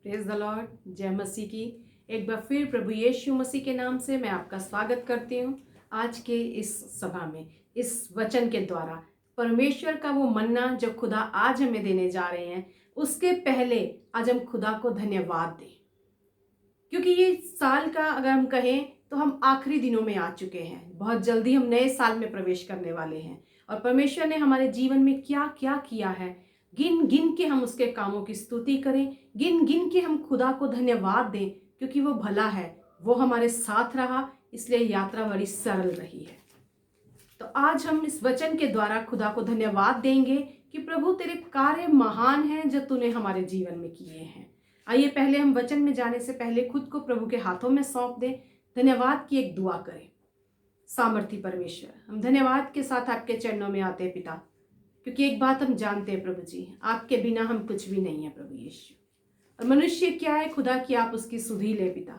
Praise the Lord. जय मसीह की। एक बार फिर प्रभु यीशु मसीह के नाम से मैं आपका स्वागत करती हूँ। आज के इस सभा में इस वचन के द्वारा परमेश्वर का वो मन्ना जो खुदा आज हमें देने जा रहे हैं, उसके पहले आज हम खुदा को धन्यवाद दें, क्योंकि ये साल का अगर हम कहें तो हम आखिरी दिनों में आ चुके हैं। बहुत जल्दी हम नए साल में प्रवेश करने वाले हैं और परमेश्वर ने हमारे जीवन में क्या क्या किया है, गिन गिन के हम उसके कामों की स्तुति करें, गिन गिन के हम खुदा को धन्यवाद दें, क्योंकि वो भला है, वो हमारे साथ रहा, इसलिए यात्रा बड़ी सरल रही है। तो आज हम इस वचन के द्वारा खुदा को धन्यवाद देंगे कि प्रभु तेरे कार्य महान हैं जो तूने हमारे जीवन में किए हैं। आइए पहले हम वचन में जाने से पहले खुद को प्रभु के हाथों में सौंप दें, धन्यवाद की एक दुआ करें। सामर्थी परमेश्वर, हम धन्यवाद के साथ आपके चरणों में आते हैं पिता, क्योंकि एक बात हम जानते हैं प्रभु जी, आपके बिना हम कुछ भी नहीं है प्रभु यीशु। और मनुष्य क्या है खुदा कि आप उसकी सुधि ले पिता,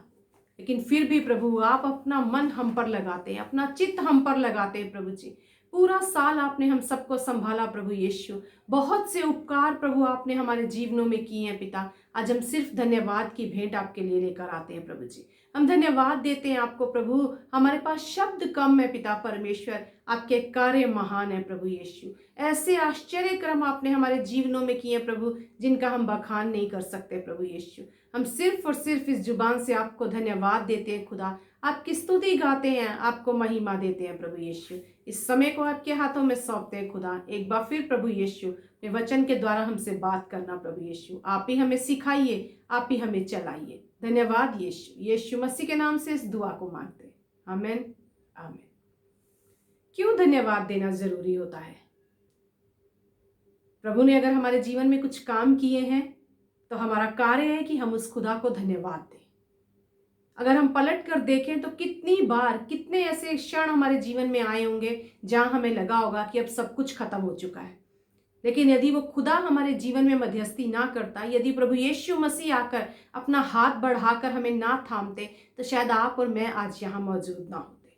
लेकिन फिर भी प्रभु आप अपना मन हम पर लगाते हैं, अपना चित्त हम पर लगाते हैं प्रभु जी। पूरा साल आपने हम सबको संभाला प्रभु यीशु, बहुत से उपकार प्रभु आपने हमारे जीवनों में किए हैं पिता। आज हम सिर्फ धन्यवाद की भेंट आपके लिए लेकर आते हैं प्रभु जी। हम धन्यवाद देते हैं आपको प्रभु, हमारे पास शब्द कम है पिता परमेश्वर, आपके कार्य महान है प्रभु यीशु। ऐसे आश्चर्य क्रम आपने हमारे जीवनों में किए प्रभु, जिनका हम बखान नहीं कर सकते प्रभु यीशु। हम सिर्फ और सिर्फ इस जुबान से आपको धन्यवाद देते हैं खुदा, आपकी स्तुति गाते हैं, आपको महिमा देते हैं प्रभु यीशु। इस समय को आपके हाथों में सौंपते हैं खुदा। एक बार फिर प्रभु यीशु अपने वचन के द्वारा हमसे बात करना प्रभु यीशु, आप ही हमें सिखाइए, आप ही हमें चलाइए। धन्यवाद यीशु, यीशु मसीह के नाम से इस दुआ को मांगते हैं, आमीन आमीन। क्यों धन्यवाद देना जरूरी होता है? प्रभु ने अगर हमारे जीवन में कुछ काम किए हैं तो हमारा कार्य है कि हम उस खुदा को धन्यवाद दें। अगर हम पलट कर देखें तो कितनी बार, कितने ऐसे क्षण हमारे जीवन में आए होंगे जहां हमें लगा होगा कि अब सब कुछ खत्म हो चुका है, लेकिन यदि वो खुदा हमारे जीवन में मध्यस्थी ना करता, यदि प्रभु यीशु मसीह आकर अपना हाथ बढ़ाकर हमें ना थामते, तो शायद आप और मैं आज यहाँ मौजूद ना होते।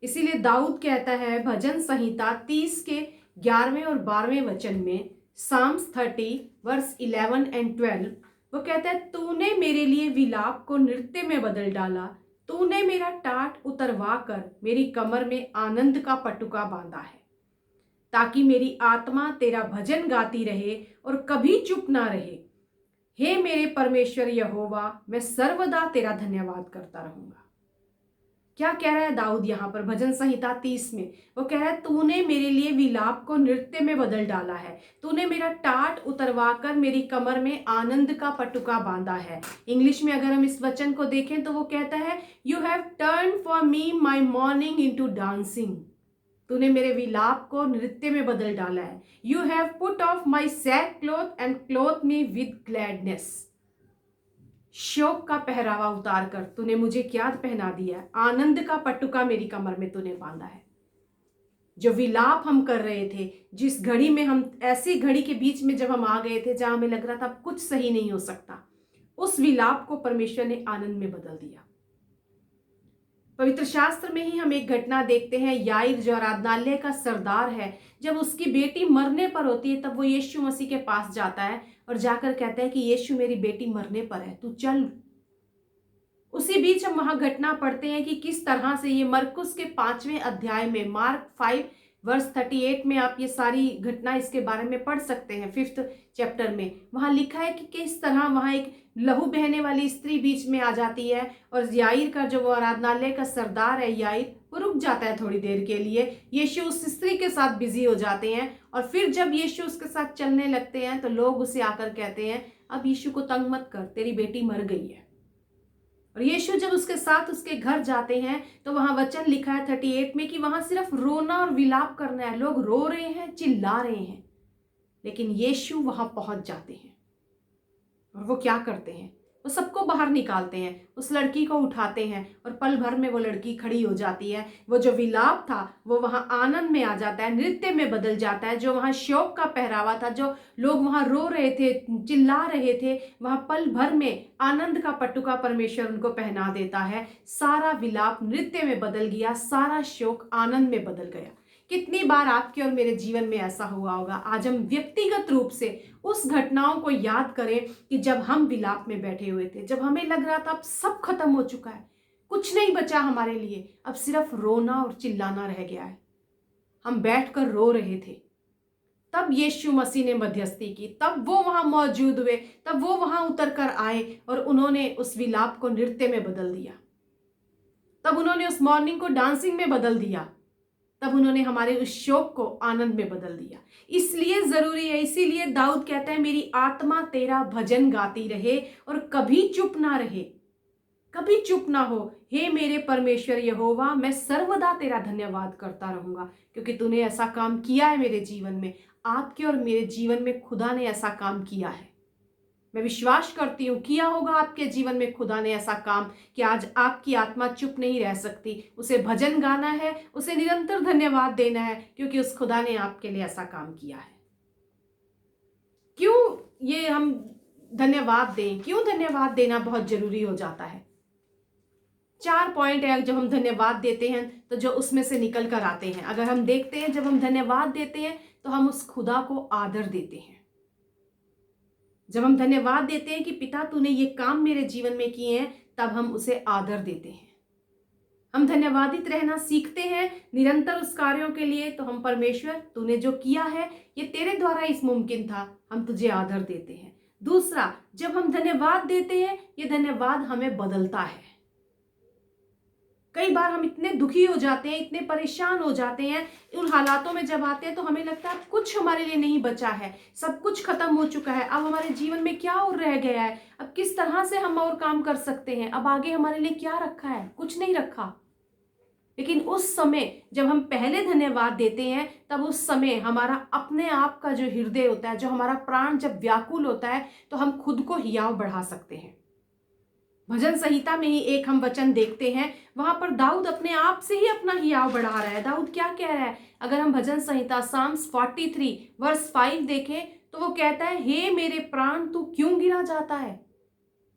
इसीलिए दाऊद कहता है भजन संहिता 30 के 11वें और 12वें वचन में, साम्स 30 वर्स 11 एंड 12, वो कहता है तूने मेरे लिए विलाप को नृत्य में बदल डाला, तूने मेरा टाट उतरवा कर मेरी कमर में आनंद का पटुका बांधा है, ताकि मेरी आत्मा तेरा भजन गाती रहे और कभी चुप ना रहे। हे मेरे परमेश्वर यहोवा, मैं सर्वदा तेरा धन्यवाद करता रहूंगा। क्या कह रहा है दाऊद यहाँ पर भजन संहिता 30 में? वो कह रहा है तूने मेरे लिए विलाप को नृत्य में बदल डाला है, तूने मेरा टाट उतरवा कर मेरी कमर में आनंद का पटुका बांधा है। इंग्लिश में अगर हम इस वचन को देखें तो वो कहता है you have turn for me my morning into dancing. तूने मेरे विलाप को नृत्य में बदल डाला है। You have put of my sad cloth and cloth me with gladness. शोक का पहरावा उतार कर तूने मुझे क्या पहना दिया है? आनंद का पटुका मेरी कमर में तूने बांधा है। जो विलाप हम कर रहे थे, जिस घड़ी में हम, ऐसी घड़ी के बीच में जब हम आ गए थे जहां हमें लग रहा था अब कुछ सही नहीं हो सकता, उस विलाप को परमेश्वर ने आनंद में बदल दिया। पवित्र शास्त्र में ही हम एक घटना देखते हैं, याईर जो आराधनालय का सरदार है, जब उसकी बेटी मरने पर होती है तब वो यीशु मसीह के पास जाता है और जाकर कहता है कि यीशु मेरी बेटी मरने पर है, तू चल। उसी बीच हम वहां घटना पढ़ते हैं कि किस तरह से ये मरकुस के 5वें अध्याय में, मार्क 5 वर्स 38 में आप ये सारी घटना इसके बारे में पढ़ सकते हैं। 5th चैप्टर में वहां लिखा है कि किस तरह वहां एक लहू बहने वाली स्त्री बीच में आ जाती है और याईर का जो वो आराधनालय का सरदार है याईर, वो रुक जाता है थोड़ी देर के लिए। यीशु उस स्त्री के साथ बिजी हो जाते हैं और फिर जब यीशु उसके साथ चलने लगते हैं तो लोग उसे आकर कहते हैं अब यीशु को तंग मत कर, तेरी बेटी मर गई है। और यीशु जब उसके साथ उसके घर जाते हैं तो वहां वचन लिखा है 38 में कि वहां सिर्फ रोना और विलाप करना है, लोग रो रहे हैं, चिल्ला रहे हैं, लेकिन यीशु वहां पहुंच जाते हैं और वो क्या करते हैं? वो सबको बाहर निकालते हैं, उस लड़की को उठाते हैं और पल भर में वो लड़की खड़ी हो जाती है। वो जो विलाप था वो वहां आनंद में आ जाता है, नृत्य में बदल जाता है। जो वहां शोक का पहरावा था, जो लोग वहां रो रहे थे, चिल्ला रहे थे, वहां पल भर में आनंद का पटुका परमेश्वर उनको पहना देता है। सारा विलाप नृत्य में बदल गया, सारा शोक आनंद में बदल गया। कितनी बार आपके और मेरे जीवन में ऐसा हुआ होगा। आज हम व्यक्तिगत रूप से उस घटनाओं को याद करें कि जब हम विलाप में बैठे हुए थे, जब हमें लग रहा था अब सब खत्म हो चुका है, कुछ नहीं बचा हमारे लिए, अब सिर्फ रोना और चिल्लाना रह गया है। हम बैठकर रो रहे थे, तब यीशु मसीह ने मध्यस्थी की, तब वो वहां मौजूद हुए, तब वो वहां उतर कर आए और उन्होंने उस विलाप को नृत्य में बदल दिया। तब उन्होंने उस मॉर्निंग को डांसिंग में बदल दिया। तब उन्होंने हमारे उस शोक को आनंद में बदल दिया। इसलिए जरूरी है, इसीलिए दाऊद कहता है मेरी आत्मा तेरा भजन गाती रहे और कभी चुप ना रहे, कभी चुप ना हो। हे मेरे परमेश्वर यहोवा, मैं सर्वदा तेरा धन्यवाद करता रहूंगा, क्योंकि तूने ऐसा काम किया है मेरे जीवन में। आपके और मेरे जीवन में खुदा ने ऐसा काम किया है। मैं विश्वास करती हूँ किया होगा आपके जीवन में खुदा ने ऐसा काम कि आज आपकी आत्मा चुप नहीं रह सकती। उसे भजन गाना है, उसे निरंतर धन्यवाद देना है, क्योंकि उस खुदा ने आपके लिए ऐसा काम किया है। क्यों ये हम धन्यवाद दें, क्यों धन्यवाद देना बहुत जरूरी हो जाता है? 4 पॉइंट है जब हम धन्यवाद देते हैं तो जो उसमें से निकल कर आते हैं। अगर हम देखते हैं, जब हम धन्यवाद देते हैं तो हम उस खुदा को आदर देते हैं। जब हम धन्यवाद देते हैं कि पिता तूने ये काम मेरे जीवन में किए हैं, तब हम उसे आदर देते हैं। हम धन्यवादित रहना सीखते हैं निरंतर उस कार्यों के लिए, तो हम परमेश्वर तूने जो किया है ये तेरे द्वारा इस मुमकिन था, हम तुझे आदर देते हैं। दूसरा, जब हम धन्यवाद देते हैं, ये धन्यवाद हमें बदलता है। कई बार हम इतने दुखी हो जाते हैं, इतने परेशान हो जाते हैं, उन हालातों में जब आते हैं तो हमें लगता है कुछ हमारे लिए नहीं बचा है, सब कुछ खत्म हो चुका है, अब हमारे जीवन में क्या और रह गया है, अब किस तरह से हम और काम कर सकते हैं, अब आगे हमारे लिए क्या रखा है, कुछ नहीं रखा। लेकिन उस समय जब हम पहले धन्यवाद देते हैं, तब उस समय हमारा अपने आप का जो हृदय होता है, जो हमारा प्राण जब व्याकुल होता है, तो हम खुद को हियाव बढ़ा सकते हैं। भजन संहिता में ही एक हम वचन देखते हैं, वहां पर दाऊद अपने आप से ही अपना हियाव बढ़ा रहा है। दाऊद क्या कह रहा है? अगर हम भजन संहिता साम्स 43 वर्स 5 देखें तो वो कहता है, हे मेरे प्राण तू क्यों गिरा जाता है।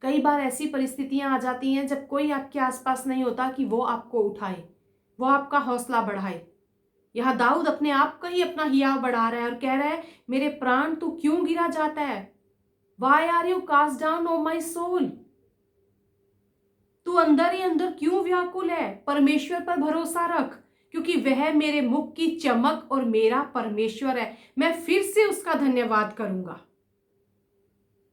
कई बार ऐसी परिस्थितियां आ जाती हैं जब कोई आपके आसपास नहीं होता कि वो आपको उठाए, वो आपका हौसला बढ़ाए। यह दाऊद अपने आप का ही अपना हियाव बढ़ा रहा है और कह रहा है, मेरे प्राण तू क्यों गिरा जाता है, why are you cast down O my soul. तू अंदर ही अंदर क्यों व्याकुल है? परमेश्वर पर भरोसा रख, क्योंकि वह मेरे मुख की चमक और मेरा परमेश्वर है, मैं फिर से उसका धन्यवाद करूंगा।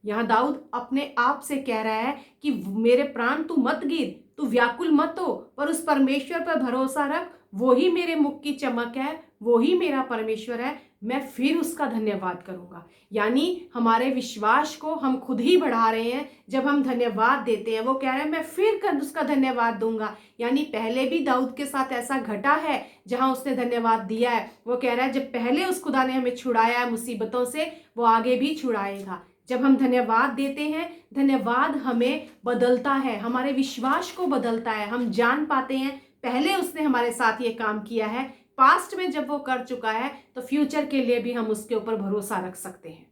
यहां दाऊद अपने आप से कह रहा है कि मेरे प्राण तू मत गिर, तू व्याकुल मत हो, पर उस परमेश्वर पर भरोसा रख, वो ही मेरे मुख की चमक है, वो ही मेरा परमेश्वर है, मैं फिर उसका धन्यवाद करूंगा। यानी हमारे विश्वास को हम खुद ही बढ़ा रहे हैं जब हम धन्यवाद देते हैं। वो कह रहे हैं मैं फिर उसका धन्यवाद दूंगा। यानी पहले भी दाऊद के साथ ऐसा घटा है जहां उसने धन्यवाद दिया है। वो कह रहा है जब पहले उस खुदा ने हमें छुड़ाया है मुसीबतों से, वो आगे भी छुड़ाएगा। जब हम धन्यवाद देते हैं, धन्यवाद हमें बदलता है, हमारे विश्वास को बदलता है। हम जान पाते हैं पहले उसने हमारे साथ ये काम किया है, पास्ट में जब वो कर चुका है तो फ्यूचर के लिए भी हम उसके ऊपर भरोसा रख सकते हैं।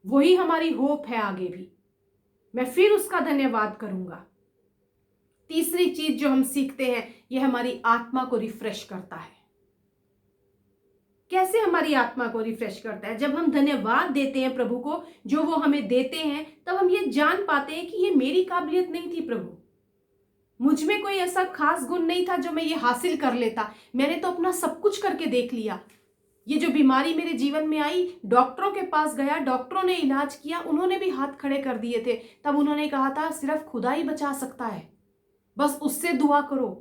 वही हमारी होप है आगे भी, मैं फिर उसका धन्यवाद करूंगा। तीसरी चीज जो हम सीखते हैं, यह हमारी आत्मा को रिफ्रेश करता है। कैसे हमारी आत्मा को रिफ्रेश करता है? जब हम धन्यवाद देते हैं प्रभु को, जो वो हमें देते हैं, तब हम ये जान पाते हैं कि ये मेरी काबिलियत नहीं थी प्रभु, मुझ में कोई ऐसा खास गुण नहीं था जो मैं ये हासिल कर लेता, मैंने तो अपना सब कुछ करके देख लिया। ये जो बीमारी मेरे जीवन में आई, डॉक्टरों के पास गया, डॉक्टरों ने इलाज किया, उन्होंने भी हाथ खड़े कर दिए थे, तब उन्होंने कहा था सिर्फ खुदा ही बचा सकता है, बस उससे दुआ करो।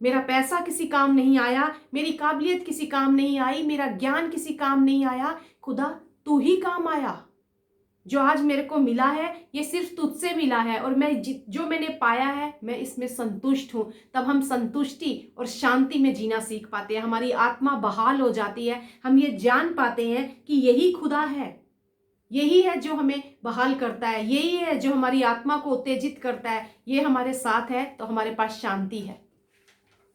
मेरा पैसा किसी काम नहीं आया, मेरी काबिलियत किसी काम नहीं आई, मेरा ज्ञान किसी काम नहीं आया, खुदा तू ही काम आया। जो आज मेरे को मिला है ये सिर्फ तुझसे मिला है, और मैं जो मैंने पाया है मैं इसमें संतुष्ट हूं। तब हम संतुष्टि और शांति में जीना सीख पाते हैं, हमारी आत्मा बहाल हो जाती है। हम ये जान पाते हैं कि यही खुदा है, यही है जो हमें बहाल करता है, यही है जो हमारी आत्मा को उत्तेजित करता है। ये हमारे साथ है तो हमारे पास शांति है,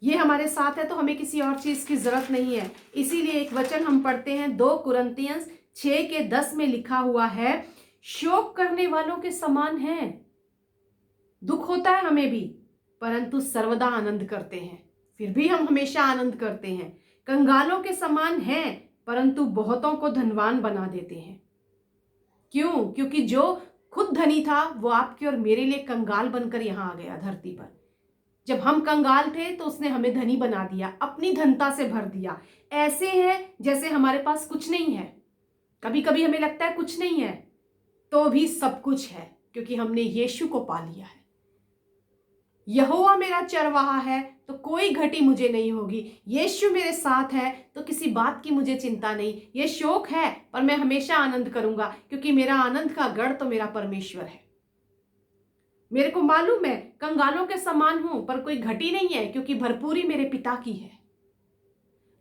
ये हमारे साथ है तो हमें किसी और चीज की जरूरत नहीं है। इसीलिए एक वचन हम पढ़ते हैं 2 कुरिन्थियंस 6:10 में लिखा हुआ है, शोक करने वालों के समान है। दुख होता है हमें भी, परंतु सर्वदा आनंद करते हैं। फिर भी हम हमेशा आनंद करते हैं, कंगालों के समान हैं, परंतु बहुतों को धनवान बना देते हैं। क्यों? क्योंकि जो खुद धनी था वो आपके और मेरे लिए कंगाल बनकर यहां आ गया धरती पर। जब हम कंगाल थे तो उसने हमें धनी बना दिया, अपनी धनता से भर दिया। ऐसे है जैसे हमारे पास कुछ नहीं है। कभी कभी हमें लगता है कुछ नहीं है, तो भी सब कुछ है, क्योंकि हमने यीशु को पा लिया है। यहोवा मेरा चरवाहा है तो कोई घटी मुझे नहीं होगी। यीशु मेरे साथ है तो किसी बात की मुझे चिंता नहीं। ये शोक है पर मैं हमेशा आनंद करूंगा, क्योंकि मेरा आनंद का गढ़ तो मेरा परमेश्वर है। मेरे को मालूम है कंगालों के समान हूं, पर कोई घटी नहीं है, क्योंकि भरपूरी मेरे पिता की है।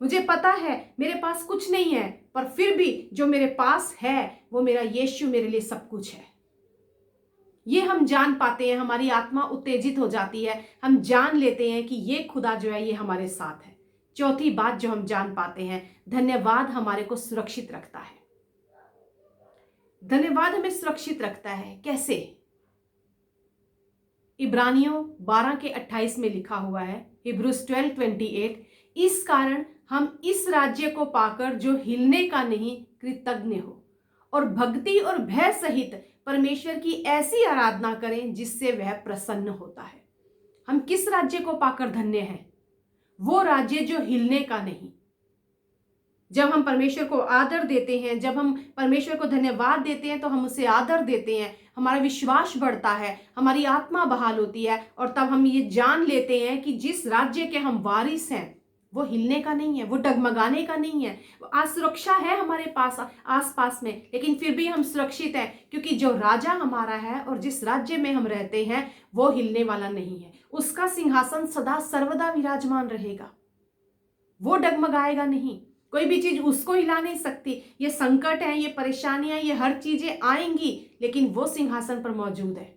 मुझे पता है मेरे पास कुछ नहीं है, पर फिर भी जो मेरे पास है वो मेरा यीशु मेरे लिए सब कुछ है। ये हम जान पाते हैं, हमारी आत्मा उत्तेजित हो जाती है, हम जान लेते हैं कि ये खुदा जो है ये हमारे साथ है। चौथी बात जो हम जान पाते हैं, धन्यवाद हमारे को सुरक्षित रखता है। धन्यवाद हमें सुरक्षित रखता है। कैसे? इब्रानियों 12 के 28 में लिखा हुआ है, हिब्रूज 12:28, इस कारण हम इस राज्य को पाकर जो हिलने का नहीं कृतज्ञ हो और भक्ति और भय सहित परमेश्वर की ऐसी आराधना करें जिससे वह प्रसन्न होता है। हम किस राज्य को पाकर धन्य हैं? वो राज्य जो हिलने का नहीं। जब हम परमेश्वर को आदर देते हैं, जब हम परमेश्वर को धन्यवाद देते हैं, तो हम उसे आदर देते हैं, हमारा विश्वास बढ़ता है, हमारी आत्मा बहाल होती है, और तब हम ये जान लेते हैं कि जिस राज्य के हम वारिस हैं वो हिलने का नहीं है, वो डगमगाने का नहीं है। आज सुरक्षा है हमारे पास आसपास में, लेकिन फिर भी हम सुरक्षित हैं, क्योंकि जो राजा हमारा है और जिस राज्य में हम रहते हैं वो हिलने वाला नहीं है। उसका सिंहासन सदा सर्वदा विराजमान रहेगा, वो डगमगाएगा नहीं। कोई भी चीज उसको हिला नहीं सकती। ये संकट है, ये परेशानियां, ये हर चीजें आएंगी, लेकिन वो सिंहासन पर मौजूद है।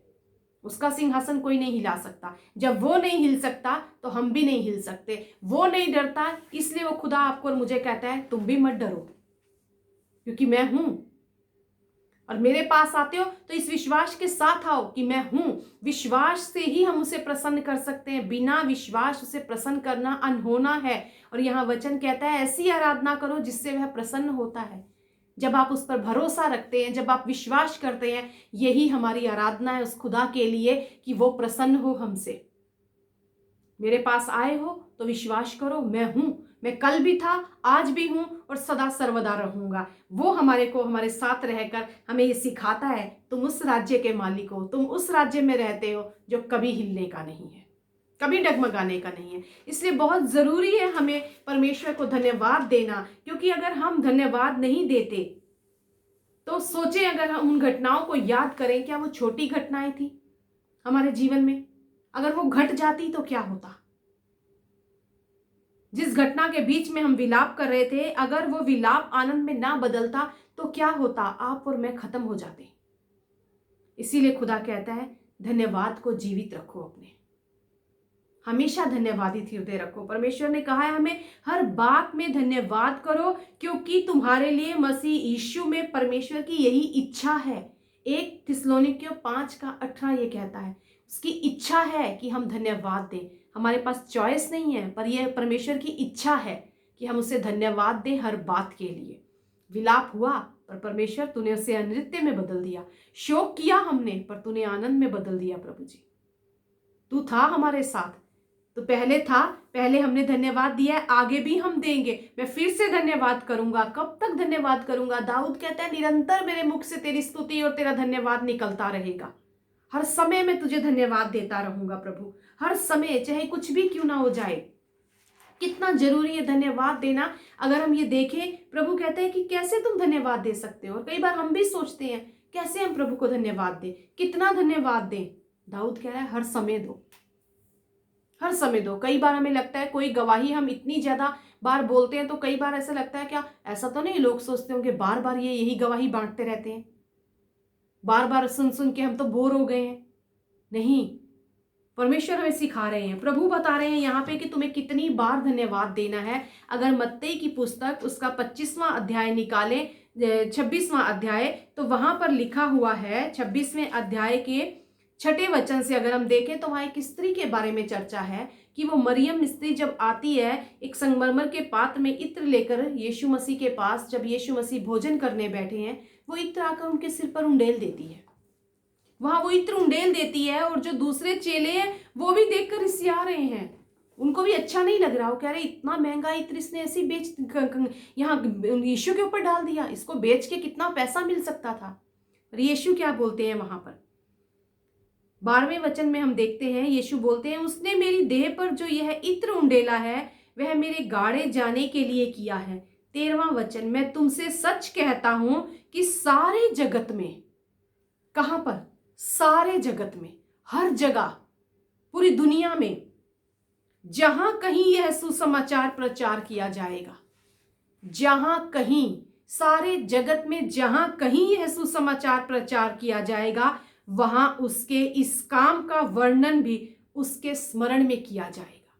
उसका सिंहासन कोई नहीं हिला सकता। जब वो नहीं हिल सकता तो हम भी नहीं हिल सकते। वो नहीं डरता, इसलिए वो खुदा आपको और मुझे कहता है तुम भी मत डरो, क्योंकि मैं हूं। और मेरे पास आते हो तो इस विश्वास के साथ आओ कि मैं हूं। विश्वास से ही हम उसे प्रसन्न कर सकते हैं। बिना विश्वास उसे प्रसन्न करना अनहोना है। और यहाँ वचन कहता है ऐसी आराधना करो जिससे वह प्रसन्न होता है। जब आप उस पर भरोसा रखते हैं, जब आप विश्वास करते हैं, यही हमारी आराधना है उस खुदा के लिए कि वो प्रसन्न हो हमसे। मेरे पास आए हो तो विश्वास करो मैं हूं, मैं कल भी था, आज भी हूं और सदा सर्वदा रहूंगा। वो हमारे साथ रहकर हमें ये सिखाता है तुम उस राज्य के मालिक हो, तुम उस राज्य में रहते हो जो कभी हिलने का नहीं है, कभी डगमगाने का नहीं है। इसलिए बहुत जरूरी है हमें परमेश्वर को धन्यवाद देना, क्योंकि अगर हम धन्यवाद नहीं देते तो सोचें, अगर हम उन घटनाओं को याद करें, क्या वो छोटी घटनाएं थी हमारे जीवन में? अगर वो घट जाती तो क्या होता? जिस घटना के बीच में हम विलाप कर रहे थे, अगर वो विलाप आनंद में ना बदलता तो क्या होता? आप और मैं खत्म हो जाते। इसीलिए खुदा कहता है धन्यवाद को जीवित रखो, अपने हमेशा धन्यवादी हृदय रखो। परमेश्वर ने कहा है हमें हर बात में धन्यवाद करो, क्योंकि तुम्हारे लिए मसीह यीशु में परमेश्वर की यही इच्छा है। 1 थिस्सलुनीकियों 5:18 ये कहता है उसकी इच्छा है कि हम धन्यवाद दें। हमारे पास चॉइस नहीं है, पर यह परमेश्वर की इच्छा है कि हम उसे धन्यवाद दें हर बात के लिए। विलाप हुआ पर परमेश्वर तूने उसे नृत्य में बदल दिया। शोक किया हमने पर तूने आनंद में बदल दिया। प्रभु जी तू था हमारे साथ, तो पहले था, पहले हमने धन्यवाद दिया है, आगे भी हम देंगे। मैं फिर से धन्यवाद करूंगा। कब तक धन्यवाद करूंगा? दाऊद कहता है निरंतर मेरे मुख से तेरी स्तुति और तेरा धन्यवाद निकलता रहेगा। हर समय मैं तुझे धन्यवाद देता रहूंगा प्रभु, हर समय, चाहे कुछ भी क्यों ना हो जाए। कितना जरूरी है धन्यवाद देना। अगर हम ये देखें, प्रभु कहते हैं कि कैसे तुम धन्यवाद दे सकते हो। और कई बार हम भी सोचते हैं कैसे हम प्रभु को धन्यवाद दें, कितना धन्यवाद दें। दाऊद कह रहा है हर समय दो, हर समय दो। कई बार हमें लगता है कोई गवाही हम इतनी ज्यादा बार बोलते हैं तो कई बार ऐसा लगता है क्या ऐसा तो नहीं लोग सोचते होंगे बार बार ये यही गवाही बांटते रहते हैं, बार बार सुन सुन के हम तो बोर हो गए हैं। नहीं, परमेश्वर हमें सिखा रहे हैं, प्रभु बता रहे हैं यहाँ पे कि तुम्हें कितनी बार धन्यवाद देना है। अगर मत्ती की पुस्तक उसका 25वां अध्याय निकालें, 26वां अध्याय, तो वहां पर लिखा हुआ है 26वें अध्याय के 6 वचन से अगर हम देखें तो वहां एक स्त्री के बारे में चर्चा है कि वो मरियम स्त्री जब आती है एक संगमरमर के पात्र में इत्र लेकर यीशु मसीह के पास, जब यीशु मसीह भोजन करने बैठे हैं, वो इत्र आकर उनके सिर पर उंडेल देती है। वहां वो इत्र उंडेल देती है और जो दूसरे चेले हैं वो भी देखकर रिसिया रहे हैं। उनको भी अच्छा नहीं लग रहा। वो कह रहे इतना महंगा इत्र इसने ऐसे बेच यहाँ यीशु के ऊपर डाल दिया, इसको बेच के कितना पैसा मिल सकता था। और यीशु क्या बोलते हैं वहां पर 12वें वचन में हम देखते हैं, यीशु बोलते हैं उसने मेरी देह पर जो यह इत्र उंडेला है वह मेरे गाड़े जाने के लिए किया है। 13वां वचन, मैं तुमसे सच कहता हूं कि सारे जगत में, कहां पर? सारे जगत में, हर जगह, पूरी दुनिया में जहां कहीं यह सुसमाचार प्रचार किया जाएगा, जहां कहीं, सारे जगत में जहां कहीं यह सुसमाचार प्रचार किया जाएगा, वहां उसके इस काम का वर्णन भी उसके स्मरण में किया जाएगा।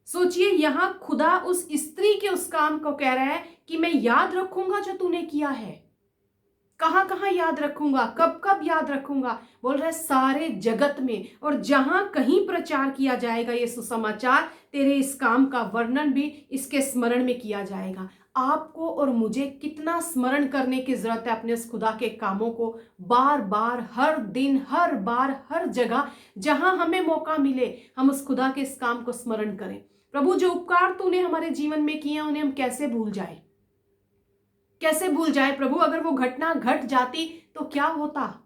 सोचिए, यहां खुदा उस स्त्री के उस काम को कह रहा है कि मैं याद रखूंगा जो तूने किया है। कहां कहां याद रखूंगा, कब कब याद रखूंगा? बोल रहा है सारे जगत में, और जहां कहीं प्रचार किया जाएगा ये सुसमाचार, तेरे इस काम का वर्णन भी इसके स्मरण में किया जाएगा। आपको और मुझे कितना स्मरण करने की जरूरत है अपने उस खुदा के कामों को, बार बार, हर दिन, हर बार, हर जगह, जहां हमें मौका मिले हम उस खुदा के इस काम को स्मरण करें। प्रभु, जो उपकार तूने हमारे जीवन में किए उन्हें हम कैसे भूल जाए, कैसे भूल जाए प्रभु? अगर वो घटना घट जाती तो क्या होता?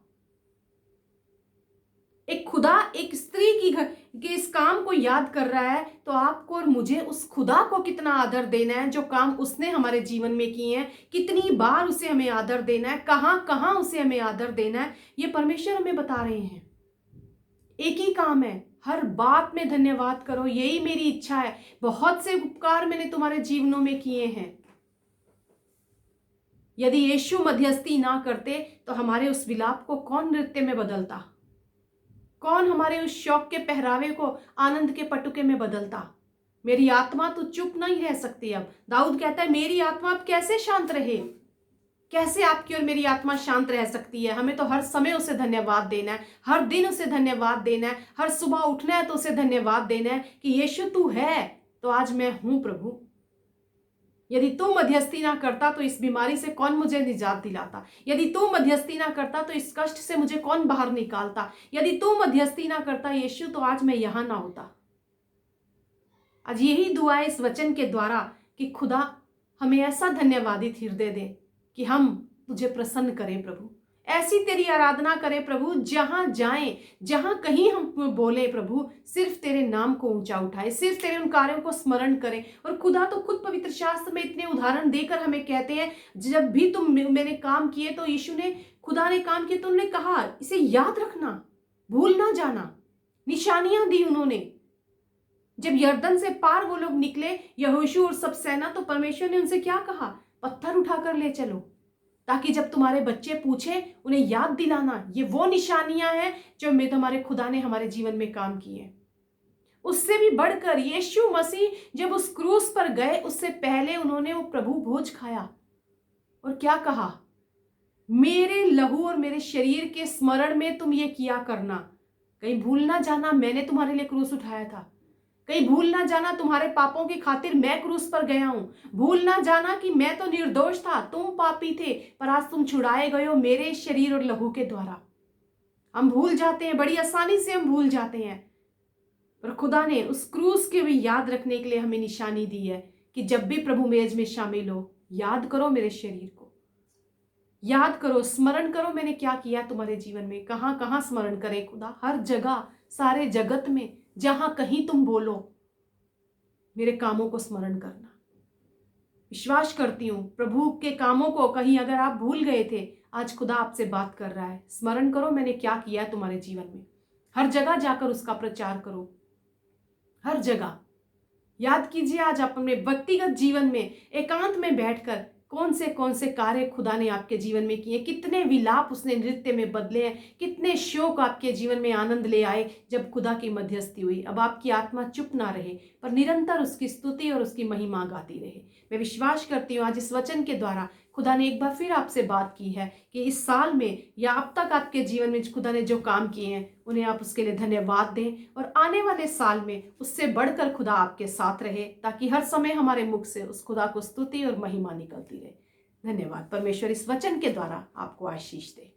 एक खुदा एक स्त्री की इस काम को याद कर रहा है, तो आपको और मुझे उस खुदा को कितना आदर देना है जो काम उसने हमारे जीवन में किए हैं, कितनी बार उसे हमें आदर देना है, कहां कहां उसे हमें आदर देना है, ये परमेश्वर हमें बता रहे हैं। एक ही काम है, हर बात में धन्यवाद करो, यही मेरी इच्छा है। बहुत से उपकार मैंने तुम्हारे जीवनों में किए हैं। यदि यीशु मध्यस्थी ना करते तो हमारे उस विलाप को कौन नृत्य में बदलता? कौन हमारे उस शौक के पहरावे को आनंद के पटुके में बदलता? मेरी आत्मा तो चुप नहीं रह सकती। अब दाऊद कहता है मेरी आत्मा अब कैसे शांत रहे? कैसे आपकी और मेरी आत्मा शांत रह सकती है? हमें तो हर समय उसे धन्यवाद देना है, हर दिन उसे धन्यवाद देना है, हर सुबह उठना है तो उसे धन्यवाद देना है कि यीशु तू है तो आज मैं हूं प्रभु। यदि तू मध्यस्थी ना करता तो इस बीमारी से कौन मुझे निजात दिलाता? यदि तू मध्यस्थी ना करता तो इस कष्ट से मुझे कौन बाहर निकालता? यदि तू मध्यस्थी ना करता यीशु तो आज मैं यहां ना होता। आज यही दुआ है इस वचन के द्वारा कि खुदा हमें ऐसा धन्यवादित हृदय दे कि हम तुझे प्रसन्न करें प्रभु, ऐसी तेरी आराधना करें प्रभु, जहां जाएं, जहां कहीं हम बोले प्रभु, सिर्फ तेरे नाम को ऊंचा उठाए, सिर्फ तेरे उन कार्यों को स्मरण करें। और खुदा तो खुद पवित्र शास्त्र में इतने उदाहरण देकर हमें कहते हैं, जब भी मैंने काम किए तो यीशु ने, खुदा ने काम किए तो उन्होंने कहा इसे याद रखना, भूल ना जाना। निशानियां दी उन्होंने। जब यरदन से पार वो लोग निकले, यहोशू और सब सेना, तो परमेश्वर ने उनसे क्या कहा? पत्थर उठाकर ले चलो, ताकि जब तुम्हारे बच्चे पूछे उन्हें याद दिलाना। ये वो निशानियां हैं जो मैं तुम्हारे खुदा ने हमारे जीवन में काम किए। उससे भी बढ़कर यीशु मसीह जब उस क्रूस पर गए, उससे पहले उन्होंने वो प्रभु भोज खाया और क्या कहा? मेरे लहू और मेरे शरीर के स्मरण में तुम ये किया करना। कहीं भूल ना जाना मैंने तुम्हारे लिए क्रूस उठाया था। कहीं भूल ना जाना तुम्हारे पापों की खातिर मैं क्रूस पर गया हूं। भूल ना जाना कि मैं तो निर्दोष था, तुम पापी थे, पर आज तुम छुड़ाए गए हो मेरे शरीर और लहू के द्वारा। हम भूल जाते हैं, बड़ी आसानी से हम भूल जाते हैं, पर खुदा ने उस क्रूस के भी याद रखने के लिए हमें निशानी दी है कि जब भी प्रभु मेज में शामिल हो, याद करो मेरे शरीर को, याद करो, स्मरण करो मैंने क्या किया तुम्हारे जीवन में। कहां कहां स्मरण करें खुदा? हर जगह, सारे जगत में, जहां कहीं तुम बोलो मेरे कामों को स्मरण करना। विश्वास करती हूं प्रभु के कामों को कहीं अगर आप भूल गए थे, आज खुदा आपसे बात कर रहा है, स्मरण करो मैंने क्या किया तुम्हारे जीवन में। हर जगह जाकर उसका प्रचार करो, हर जगह। याद कीजिए आज आप अपने व्यक्तिगत जीवन में एकांत में बैठकर कौन से कार्य खुदा ने आपके जीवन में किए, कितने विलाप उसने नृत्य में बदले हैं, कितने शोक आपके जीवन में आनंद ले आए जब खुदा की मध्यस्थी हुई। अब आपकी आत्मा चुप ना रहे, पर निरंतर उसकी स्तुति और उसकी महिमा गाती रहे। मैं विश्वास करती हूँ आज इस वचन के द्वारा खुदा ने एक बार फिर आपसे बात की है कि इस साल में या अब तक आपके जीवन में खुदा ने जो काम किए हैं उन्हें आप उसके लिए धन्यवाद दें, और आने वाले साल में उससे बढ़कर खुदा आपके साथ रहे, ताकि हर समय हमारे मुख से उस खुदा को स्तुति और महिमा निकलती रहे। धन्यवाद। परमेश्वर इस वचन के द्वारा आपको आशीष दे।